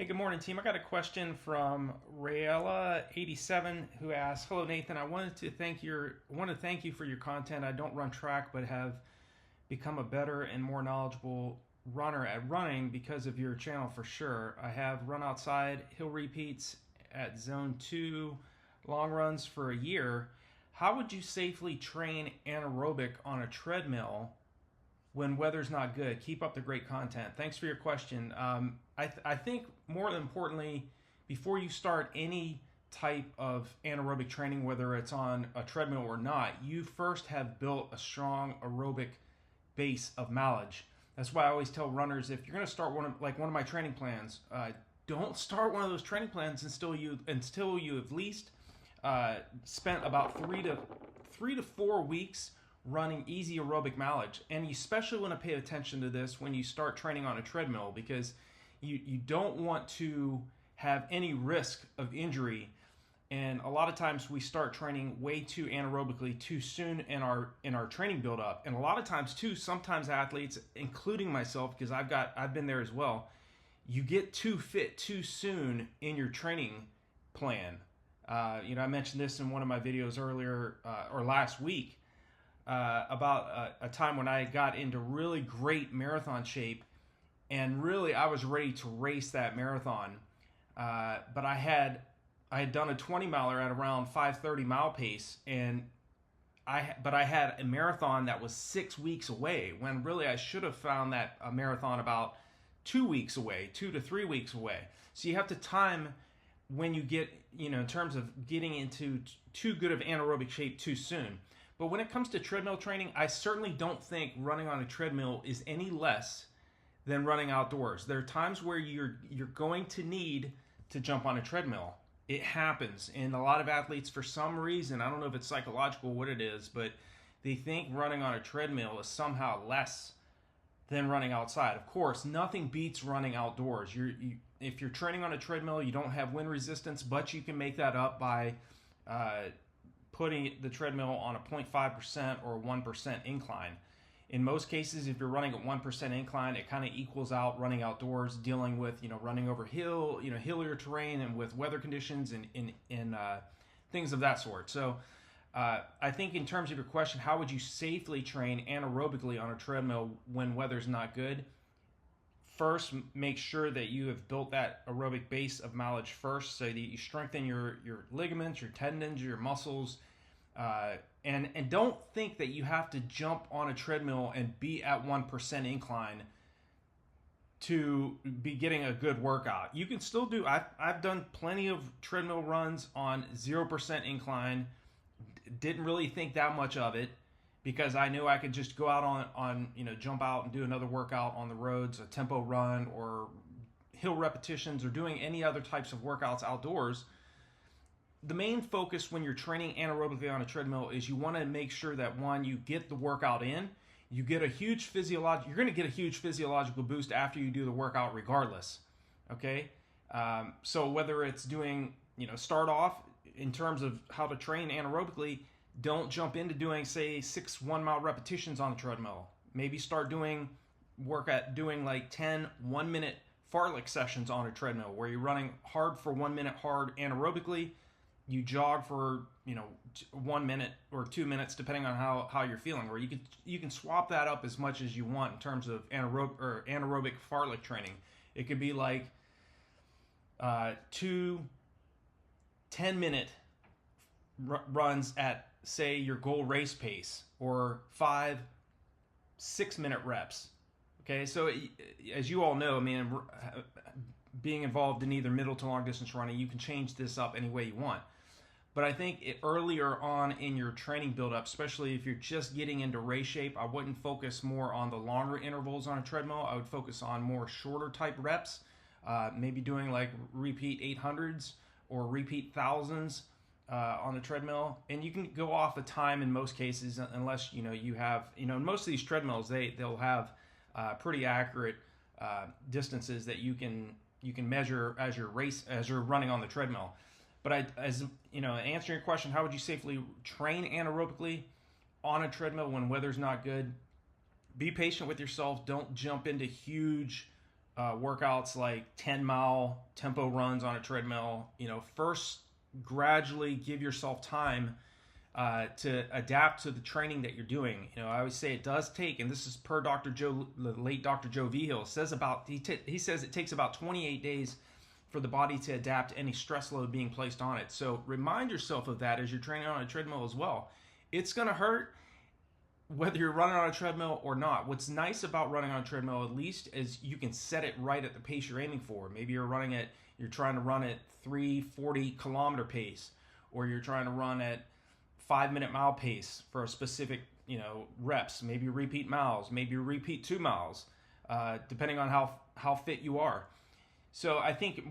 Hey, good morning, team. I got a question from Rayella87 who asks, "Hello, Nathan. I want to thank you for your content. I don't run track, but have become a better and more knowledgeable runner at running because of your channel for sure. I have run outside hill repeats at zone 2 long runs for a year. How would you safely train anaerobic on a treadmill when weather's not good? Keep up the great content." Thanks for your question. I think more importantly, before you start any type of anaerobic training, whether it's on a treadmill or not, you first have built a strong aerobic base of mileage. That's why I always tell runners, if you're going to start one of my training plans, don't start one of those training plans until you at least spent about three to 4 weeks running easy aerobic mileage. And you especially want to pay attention to this when you start training on a treadmill, because you don't want to have any risk of injury. And a lot of times we start training way too anaerobically too soon in our training build up. And a lot of times too, sometimes athletes, including myself, because I've been there as well, you get too fit too soon in your training plan. I mentioned this in one of my videos earlier or last week about a time when I got into really great marathon shape, and really I was ready to race that marathon, but I had done a 20 miler at around 5:30 mile pace, and I had a marathon that was 6 weeks away, when really I should have found that a marathon about 2 weeks away, 2 to 3 weeks away. So you have to time when you get, in terms of getting into too good of anaerobic shape too soon. But when it comes to treadmill training, I certainly don't think running on a treadmill is any less than running outdoors. There are times where you're going to need to jump on a treadmill. It happens. And a lot of athletes, for some reason, I don't know if it's psychological, what it is, but they think running on a treadmill is somehow less than running outside. Of course, nothing beats running outdoors. If you're training on a treadmill, you don't have wind resistance, but you can make that up by putting the treadmill on a 0.5% or 1% incline. In most cases, if you're running at 1% incline, it kind of equals out running outdoors, dealing with running over hillier terrain and with weather conditions and things of that sort. So I think in terms of your question, how would you safely train anaerobically on a treadmill when weather's not good? First, make sure that you have built that aerobic base of mileage first, so that you strengthen your ligaments, your tendons, your muscles, and don't think that you have to jump on a treadmill and be at 1% incline to be getting a good workout. You can still do. I've done plenty of treadmill runs on 0% incline. Didn't really think that much of it, because I knew I could just go out on jump out and do another workout on the roads, a tempo run or hill repetitions, or doing any other types of workouts outdoors. The main focus when you're training anaerobically on a treadmill is you want to make sure that, one, you get the workout in. You're going to get a huge physiological boost after you do the workout regardless. Okay? So whether it's doing, start off in terms of how to train anaerobically, don't jump into doing, say, 6 1-mile repetitions on the treadmill. Maybe start doing like 10 1-minute fartlek sessions on a treadmill, where you're running hard for 1 minute hard anaerobically. You jog for 1 minute or 2 minutes, depending on how you're feeling. Or you can swap that up as much as you want in terms of anaerobic fartlek training. It could be like 2 10-minute runs at, say, your goal race pace, or 5 6-minute reps. Okay, so as you all know, being involved in either middle to long distance running, you can change this up any way you want. But I think earlier on in your training build-up, especially if you're just getting into race shape, I wouldn't focus more on the longer intervals on a treadmill. I would focus on more shorter type reps, maybe doing like repeat 800s or repeat 1000s on the treadmill. And you can go off a time in most cases, unless you have, in most of these treadmills, they'll have pretty accurate distances that you can measure as you're running on the treadmill. But answering your question, how would you safely train anaerobically on a treadmill when weather's not good? Be patient with yourself. Don't jump into huge workouts like 10-mile tempo runs on a treadmill, first gradually give yourself time to adapt to the training that you're doing. I always say it does take, and this is per the late Dr. Joe Vigil, he says it takes about 28 days for the body to adapt to any stress load being placed on it. So remind yourself of that as you're training on a treadmill as well. It's going to hurt whether you're running on a treadmill or not. What's nice about running on a treadmill, at least, is you can set it right at the pace you're aiming for. Maybe you're trying to run at 340 kilometer pace, or you're trying to run at 5-minute mile pace for a specific, reps. Maybe you repeat miles, maybe you repeat 2 miles, depending on how fit you are. So I think,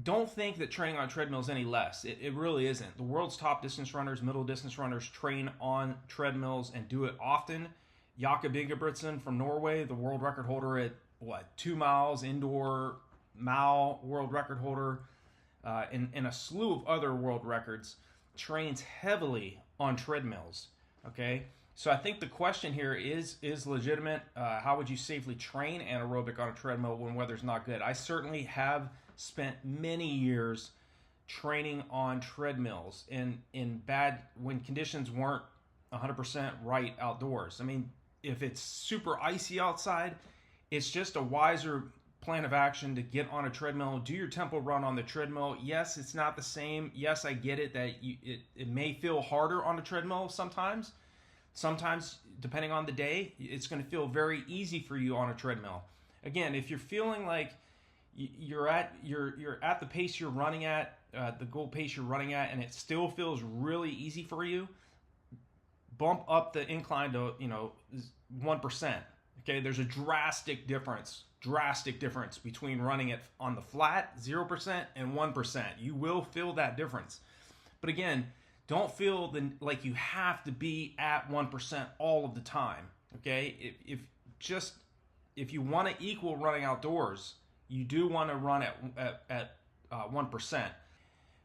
don't think that training on a treadmill is any less. It really isn't. The world's top distance runners, middle distance runners train on treadmills and do it often. Jakob Ingebrigtsen from Norway, the world record holder at 2 miles indoor mile world record holder, and a slew of other world records, trains heavily on treadmills. Okay, so I think the question here is legitimate. How would you safely train anaerobic on a treadmill when weather's not good? I certainly have spent many years training on treadmills when conditions weren't 100% right outdoors. I mean, if it's super icy outside, it's just a wiser plan of action to get on a treadmill, do your tempo run on the treadmill. Yes, it's not the same. Yes, I get it that it may feel harder on a treadmill sometimes. Sometimes, depending on the day, it's going to feel very easy for you on a treadmill. Again, if you're feeling like you're at the pace you're running at, the goal pace you're running at, and it still feels really easy for you, bump up the incline to 1%. Okay, there's a drastic difference between running it on the flat 0% and 1%. You will feel that difference, but again, don't feel like you have to be at 1% all of the time. Okay, if you want to equal running outdoors, you do want to run at 1%.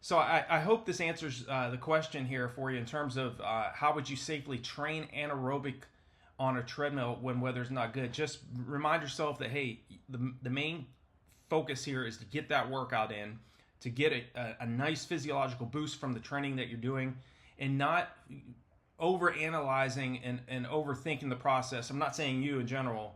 So I hope this answers the question here for you in terms of how would you safely train anaerobic on a treadmill when weather's not good. Just remind yourself that, hey, the main focus here is to get that workout in, to get a nice physiological boost from the training that you're doing, and not over-analyzing and overthinking the process. I'm not saying you in general,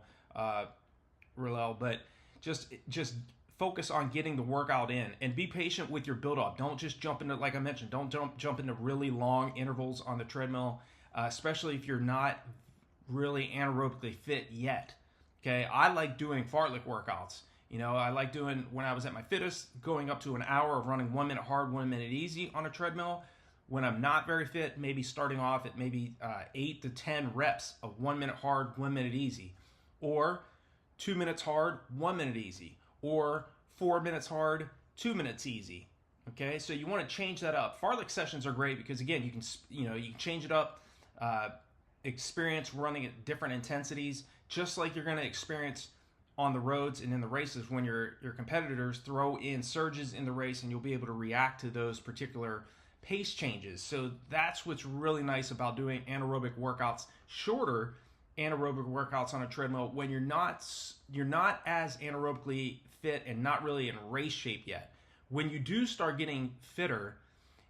Rilel, but just focus on getting the workout in and be patient with your build-up. Don't just jump into, like I mentioned, don't jump into really long intervals on the treadmill, especially if you're not really anaerobically fit yet. Okay, I like doing fartlek workouts. I like doing, when I was at my fittest, going up to an hour of running 1 minute hard, 1 minute easy on a treadmill. When I'm not very fit, maybe starting off at maybe 8 to 10 reps of 1 minute hard, 1 minute easy, or 2 minutes hard, 1 minute easy, or 4 minutes hard, 2 minutes easy. Okay, so you want to change that up. Fartlek sessions are great because, again, you can change it up, experience running at different intensities, just like you're going to experience on the roads and in the races when your competitors throw in surges in the race, and you'll be able to react to those particular pace changes. So that's what's really nice about doing anaerobic workouts, shorter anaerobic workouts on a treadmill, when you're not as anaerobically fit and not really in race shape yet. When you do start getting fitter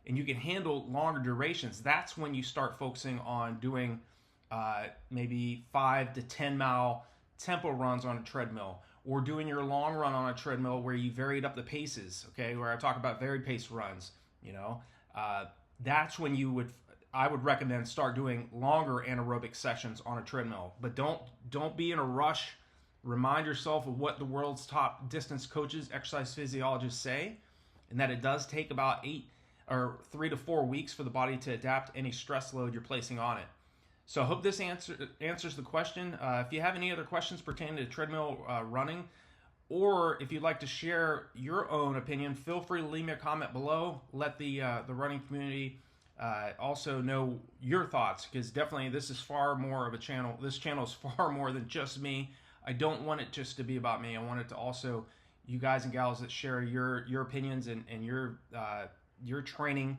and you can handle longer durations, that's when you start focusing on doing maybe 5 to 10 mile tempo runs on a treadmill, or doing your long run on a treadmill where you varied up the paces. Okay, where I talk about varied pace runs. That's when I would recommend start doing longer anaerobic sessions on a treadmill. But don't be in a rush. Remind yourself of what the world's top distance coaches, exercise physiologists say, and that it does take about 3 to 4 weeks for the body to adapt any stress load you're placing on it. So I hope this answers the question. If you have any other questions pertaining to treadmill running, or if you'd like to share your own opinion, feel free to leave me a comment below. Let the running community also know your thoughts, because definitely this is far more of a channel. This channel is far more than just me. I don't want it just to be about me. I want it to also, you guys and gals that share your opinions and your training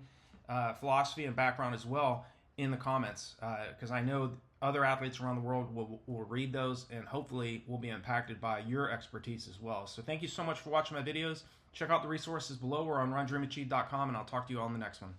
philosophy and background as well in the comments, because I know other athletes around the world will read those and hopefully will be impacted by your expertise as well. So thank you so much for watching my videos. Check out the resources below or on RunDreamAchieve.com, and I'll talk to you all in the next one.